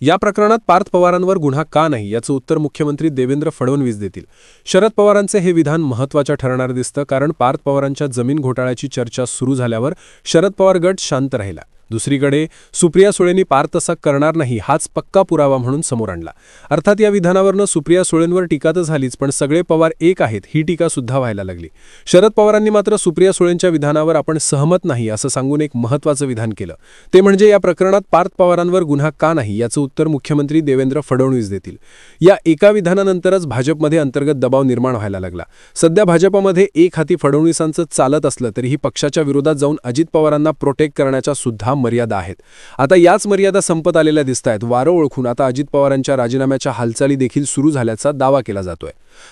या प्रकरणात पार्थ पवारांवर गुन्हा का नाही याचं उत्तर मुख्यमंत्री देवेंद्र फडणवीस देतील. शरद पवारांचे हे विधान महत्त्वाचं ठरणार दिसतं, कारण पार्थ पवारांच्या जमीन घोटाळ्याची चर्चा सुरू झाल्यावर शरद पवार गट शांत राहिला. दुसरीकडे सुप्रिया सुळेंनी पार्थ तसा करणार नाही हाच पक्का पुरावा म्हणून समोर आणला. अर्थात या विधानावरनं सुप्रिया सुळेंवर टीका तर झालीच, पण सगळे पवार एक आहेत ही टीका सुद्धा व्हायला लागली. शरद पवारांनी मात्र सुप्रिया सुळेंच्या विधानावर आपण सहमत नाही असं सांगून एक महत्त्वाचं विधान केलं. ते म्हणजे या प्रकरणात पार्थ पवारांवर गुन्हा का नाही याचं उत्तर मुख्यमंत्री देवेंद्र फडणवीस देतील. या एका विधानानंतरच भाजपमध्ये अंतर्गत दबाव निर्माण व्हायला लागला. सध्या भाजपमध्ये एक हाती फडणवीसांचं चालत असलं तरीही पक्षाच्या विरोधात जाऊन अजित पवारांना प्रोटेक्ट करण्याच्या सुद्धा मर्यादा आहेत. आता याच मर्यादा संपत आलेल्या दिसतायत. वारं ओळखून आता अजित पवारांच्या राजीनाम्याच्या हालचाली देखील सुरू झाल्याचा दावा केला जातोय.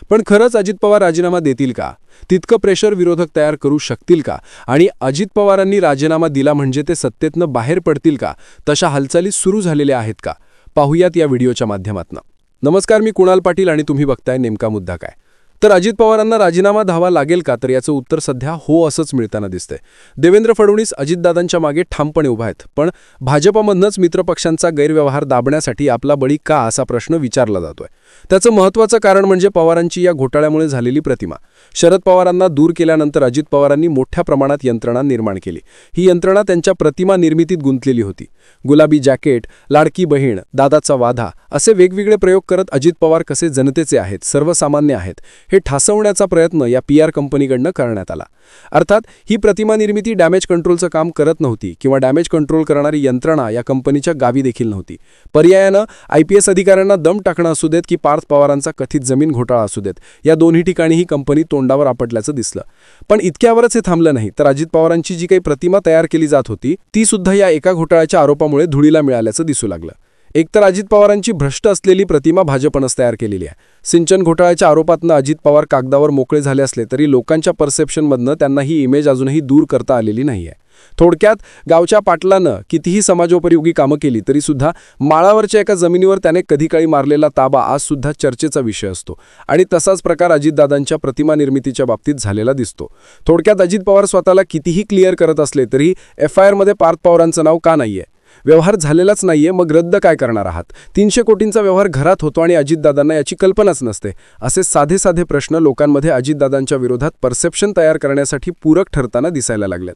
पण खरंच अजित पवार राजीनामा देतील का? तितकं प्रेशर विरोधक तयार करू शकतील का? आणि अजित पवारांनी राजीनामा दिला म्हणजे ते सत्तेतनं बाहेर पडतील का? तशा हालचाली सुरू झालेल्या आहेत का? पाहूयात या व्हिडिओच्या माध्यमातून. नमस्कार, मी कुणाल पाटील आणि तुम्ही बघताय नेमका मुद्दा काय. तर अजित पवारांना राजीनामा द्यावा लागेल का? तर याचं उत्तर सध्या हो असंच मिळताना दिसतंय. देवेंद्र फडणवीस अजितदादांच्या मागे ठामपणे उभा आहेत, पण भाजपमधनंच मित्रपक्षांचा गैरव्यवहार दाबण्यासाठी आपला बळी का असा प्रश्न विचारला जातोय. त्याचं महत्त्वाचं कारण म्हणजे पवारांची या घोटाळ्यामुळे झालेली प्रतिमा. शरद पवारांना दूर केल्यानंतर अजित पवारांनी मोठ्या प्रमाणात यंत्रणा निर्माण केली. ही यंत्रणा त्यांच्या प्रतिमा निर्मितीत गुंतलेली होती. गुलाबी जॅकेट, लाडकी बहीण, दादाचा वादा असे वेगवेगळे प्रयोग करत अजित पवार कसे जनतेचे आहेत, सर्वसामान्य आहेत हे ठासवण्याचा प्रयत्न या PR कंपनीकडनं करण्यात आला. अर्थात ही प्रतिमा निर्मिती डॅमेज कंट्रोलचं काम करत नव्हती किंवा डॅमेज कंट्रोल करणारी यंत्रणा या कंपनीच्या गावी देखील नव्हती. पर्यायानं IPS अधिकाऱ्यांना दम टाकणं असू देत की पार्थ पवारांचा कथित जमीन घोटाळा असू देत, या दोन्ही ठिकाणी ही कंपनी तोंडावर आपटल्याचं दिसलं. पण इतक्यावरच हे थांबलं नाही, तर अजित पवारांची जी काही प्रतिमा तयार केली जात होती ती सुद्धा या एका घोटाळ्याच्या आरोपामुळे धुळीला मिळाल्याचं दिसू लागलं. एकतर अजित पवारांची भ्रष्ट असलेली प्रतिमा भाजपनंच तयार केलेली आहे. सिंचन घोटाळ्याच्या आरोपातनं अजित पवार कागदावर मोकळे झाले असले तरी लोकांच्या परसेप्शनमधनं त्यांना ही इमेज अजूनही दूर करता आलेली नाहीये. थोडक्यात गावच्या पाटलानं कितीही समाजोपयोगी कामं केली तरी सुद्धा माळावरच्या एका जमिनीवर त्याने कधी काळी मारलेला ताबा आज सुद्धा चर्चेचा विषय असतो. आणि तसाच प्रकार अजितदादांच्या प्रतिमा निर्मितीच्या बाबतीत झालेला दिसतो. थोडक्यात अजित पवार स्वतःला कितीही क्लिअर करत असले तरी FIR मध्ये पार्थ पवारांचं नाव का नाहीये? व्यवहार झालेलाच नाहीये, मग रद्द काय करणार आहात? 300 कोटींचा व्यवहार घरात होतो आणि अजितदादांना याची कल्पनाच नसते. असे साधे साधे प्रश्न लोकांमध्ये अजितदादांच्या विरोधात परसेप्शन तयार करण्यासाठी पूरक ठरताना दिसायला लागलेत.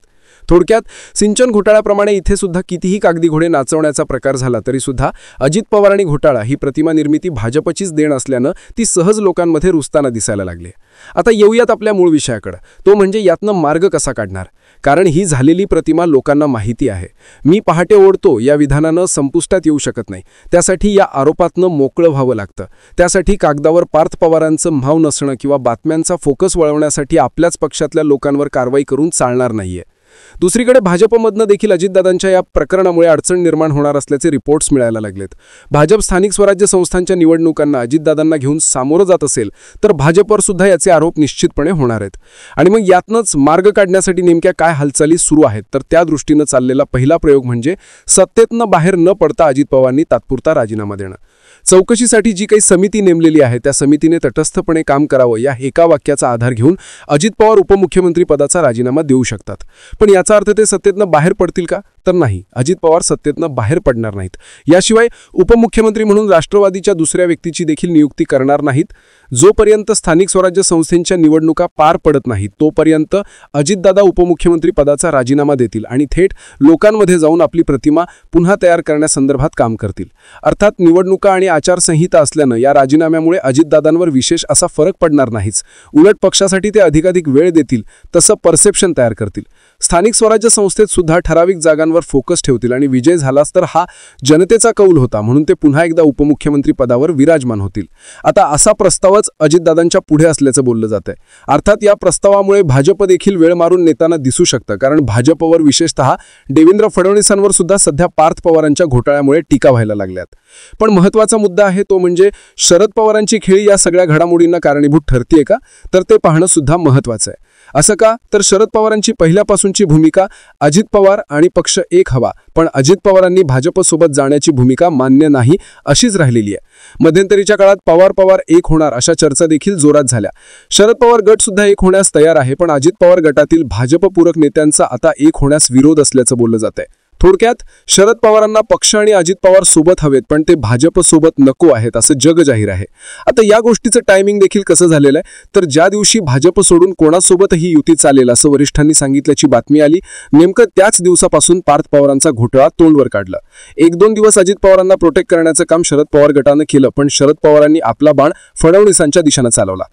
थोडक्यात सिंचन घोटाळ्याप्रमाणे इथे सुद्धा कितीही कागदी घोडे नाचवण्याचा प्रकार झाला तरी सुद्धा अजित पवार आणि घोटाळा ही प्रतिमा निर्मिती भाजपचीच देण असल्यानं ती सहज लोकांमध्ये रुजताना दिसायला लागली. आता येऊयात आपल्या मूळ विषयाकडे, तो म्हणजे यातनं मार्ग कसा काढणार. कारण ही झालेली प्रतिमा लोकांना माहिती आहे. मी पहाटे ओढतो या विधानानं संपुष्टात येऊ शकत नाही. त्यासाठी या आरोपातनं मोकळं व्हावं लागतं. त्यासाठी कागदावर पार्थ पवारांचं म्हाव नसणं किंवा बातम्यांचा फोकस वळवण्यासाठी आपल्याच पक्षातल्या लोकांवर कारवाई करून चालणार नाहीये. दुसरीकडे भाजपमधनं देखील अजितदादांच्या या प्रकरणामुळे अडचण निर्माण होणार असल्याचे रिपोर्ट्स मिळायला लागलेत. भाजप स्थानिक स्वराज्य संस्थांच्या निवडणुकांना अजितदादांना घेऊन सामोरं जात असेल तर भाजपवर सुद्धा याचे आरोप निश्चितपणे होणार आहेत. आणि मग यातनंच मार्ग काढण्यासाठी नेमक्या काय हालचाली सुरू आहेत, तर त्या दृष्टीनं चाललेला पहिला प्रयोग म्हणजे सत्तेतनं बाहेर न पडता अजित पवारांनी तात्पुरता राजीनामा देणं. चौकशीसाठी जी काही समिती नेमलेली आहे त्या समितीने तटस्थपणे काम करावं या एका वाक्याचा आधार घेऊन अजित पवार उपमुख्यमंत्री पदाचा राजीनामा देऊ शकतात. पण याचा अर्थ ते सत्तेतनं बाहेर पडतील का? तर नाही, अजित पवार सत्तेतनं बाहेर पडणार नाहीत. याशिवाय उपमुख्यमंत्री म्हणून राष्ट्रवादीच्या दुसऱ्या व्यक्तीची देखील नियुक्ती करणार नाहीत. जोपर्यंत स्थानिक स्वराज्य संस्थेच्या निवडणुका पार पडत नाहीत तोपर्यंत अजितदादा उपमुख्यमंत्री पदाचा राजीनामा देतील आणि थेट लोकांमध्ये जाऊन आपली प्रतिमा पुन्हा तयार करण्यासंदर्भात काम करतील. अर्थात निवडणुका आणि आचारसंहिता असल्यानं या राजीनाम्यामुळे अजितदादांवर विशेष असा फरक पडणार नाहीच. उलट पक्षासाठी ते अधिकाधिक वेळ देतील, तसं परसेप्शन तयार करतील. स्थानिक स्वराज्य संस्थेत सुद्धा ठराविक जागांवर फोकस ठेवतील आणि विजय झालाच तर हा जनतेचा कौल होता म्हणून ते पुन्हा एकदा उपमुख्यमंत्री पदावर विराजमान होतील. आता असा प्रस्तावच अजितदादांच्या पुढे असल्याचं बोललं जातंय. अर्थात या प्रस्तावामुळे भाजप देखील वेळ मारून नेताना दिसू शकतं, कारण भाजपवर विशेषतः देवेंद्र फडणवीसांवर सुद्धा सध्या पार्थ पवारांच्या घोटाळ्यामुळे टीका व्हायला लागल्यात. पण महत्त्वाचा मुद्दा आहे तो म्हणजे शरद पवारांची खेळी या सगळ्या घडामोडींना कारणीभूत ठरतेय का? तर ते पाहणं सुद्धा महत्त्वाचं आहे. असं का? तर शरद पवारांची पहिल्यापासूनची भूमिका अजित पवार आणि पक्ष एक हवा, पण अजित पवारांनी भाजपसोबत जाण्याची भूमिका मान्य नाही अशीच राहिलेली आहे. मध्यंतरीच्या काळात पवार एक होणार अशा चर्चा देखील जोरात झाल्या. शरद पवार गट सुद्धा एक होण्यास तयार आहे, पण अजित पवार गटातील भाजपपूरक नेत्यांचा आता एक होण्यास विरोध असल्याचं बोललं जातंय. थोडक्यात शरद पवारांना पक्ष आणि अजित पवार सोबत हवेत, पण ते भाजप सोबत नको आहेत असं जग जाहीर आहे. आता या गोष्टीचं टायमिंग देखील कसं झालेलं आहे, तर ज्या दिवशी भाजप सोडून कोणासोबतही युती चालेल असं वरिष्ठांनी सांगितल्याची बातमी आली, नेमकं त्याच दिवसापासून पार्थ पवारांचा घोटाळा तोंडवर काढला. 1-2 दिवस अजित पवारांना प्रोटेक्ट करण्याचं काम शरद पवार गटानं केलं, पण शरद पवारांनी आपला बाण फडणवीसांच्या दिशेनं चालवला.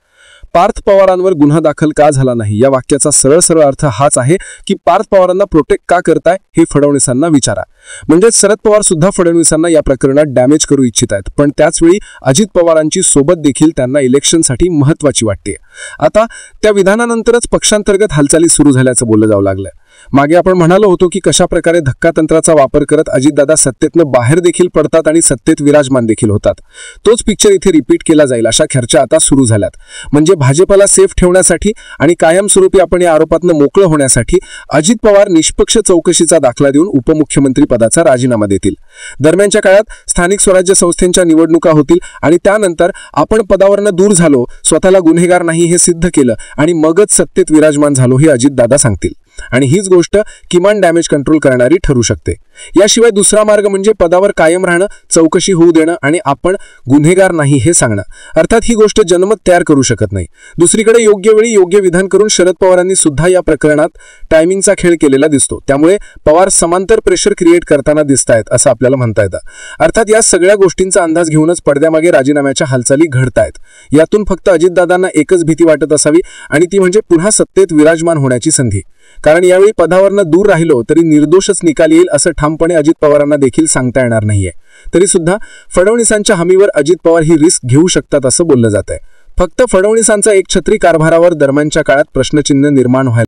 पार्थ पवारांवर गुन्हा दाखल का झाला नाही या वाक्याचा सरळ अर्थ हाच आहे की पार्थ पवारांना प्रोटेक्ट का करताय हे फडणवीसांना विचारा. म्हणजे शरद पवार सुद्धा फडणवीसांना या प्रकरणात डॅमेज करू इच्छित आहेत, पण त्याचवेळी अजित पवारांची सोबत देखील त्यांना इलेक्शनसाठी महत्वाची वाटते. आता त्या विधानानंतरच पक्षांतर्गत हालचाली सुरू झाल्याचं बोललं जाऊ लागलं. मागे आपण म्हणालो होतो की कशा प्रकारे धक्कातंत्राचा वापर करत अजितदादा सत्तेतनं बाहेर देखील पडतात आणि सत्तेत विराजमान देखील होतात. तोच पिक्चर इथे रिपीट केला जाईल अशा चर्चा आता सुरू झाल्यात. म्हणजे भाजपला सेफ ठेवण्यासाठी आणि कायमस्वरूपी आपण या आरोपातनं मोकळं होण्यासाठी अजित पवार निष्पक्ष चौकशीचा दाखला देऊन उपमुख्यमंत्री पदाचा राजीनामा देतील. दरम्यानच्या काळात स्थानिक स्वराज्य संस्थांच्या निवडणुका होतील आणि त्यानंतर आपण पदावरनं दूर झालो, स्वतःला गुन्हेगार नाही हे सिद्ध केलं आणि मगच सत्तेत विराजमान झालो हे अजितदादा सांगतील. आणि हीच गोष्ट किमान डॅमेज कंट्रोल करणारी ठरू शकते. याशिवाय दुसरा मार्ग म्हणजे पदावर कायम राहणं, चौकशी होऊ देणं आणि आपण गुन्हेगार नाही हे सांगणं. अर्थात ही गोष्ट जनमत तयार करू शकत नाही. दुसरीकडे योग्य वेळी योग्य विधान करून शरद पवारांनी सुद्धा या प्रकरणात टायमिंगचा खेळ केलेला दिसतो. त्यामुळे पवार समांतर प्रेशर क्रिएट करताना दिसतायत असं आपल्याला म्हणता येतं. अर्थात या सगळ्या गोष्टींचा अंदाज घेऊनच पडद्यामागे राजीनाम्याच्या हालचाली घडतायत. यातून फक्त अजितदादांना एकच भीती वाटत असावी आणि ती म्हणजे पुन्हा सत्तेत विराजमान होण्याची संधी. कारण यावेळी पदावरनं दूर राहिलो तरी निर्दोषच निकाल येईल असं ठामपणे अजित पवारांना देखील सांगता येणार नाहीये. तरी सुद्धा फडणवीसांच्या हमीवर अजित पवार ही रिस्क घेऊ शकतात असं बोललं जात आहे. फक्त फडणवीसांचा एकछत्री कारभारावर दरम्यानच्या काळात प्रश्नचिन्ह निर्माण व्हायला